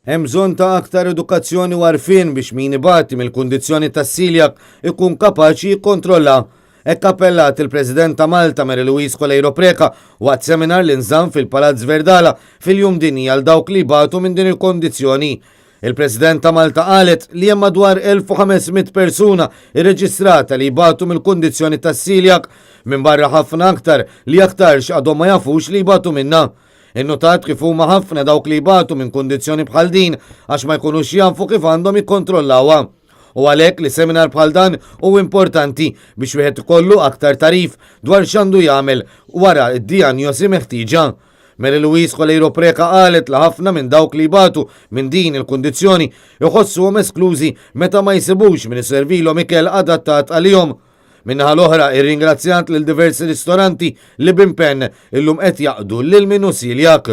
Hemm bżonn ta' aktar edukazzjoni u għarfien biex min ibati mill-kundizzjoni tas-siljak ikun kapaċi jikkontrolla. Hekk appellat il-President ta' Malta Mary Louise Colejro Preca waqt seminar li nżamm fil-Palazz Verdala fil-jum dinji għal dawk li batu minn din il-kondizzjoni. Il-President ta' Malta qalet li hemm madwar 1500 persuna irreġistrata li jbatu mill-kundizzjoni tas-siljak minn barra ħafna aktar li aktarx għadhom ma jafux li jbatu minna. Innotat kif huma ħafna dawk li jbatu minn kundizzjoni bħal din għax ma jkunux jafu kif għandhom jikkontrollawha. U għalhekk li seminar bħal dan huwa importanti biex wieħed ikollu aktar tarif dwar x'għandu jagħmel wara d-dijanjosi meħtieġa. Mary Louise Colejro Preca qalet li ħafna minn dawk li jbatu minn din il-kundizzjoni iħossuhom esklużi meta ma jsibux min iservilhom ikel adattat għalihom. Minnaħa l-oħra irringrazzjat lil diversi ristoranti li bimpenn illum qed jaqdu lil min hu siljak.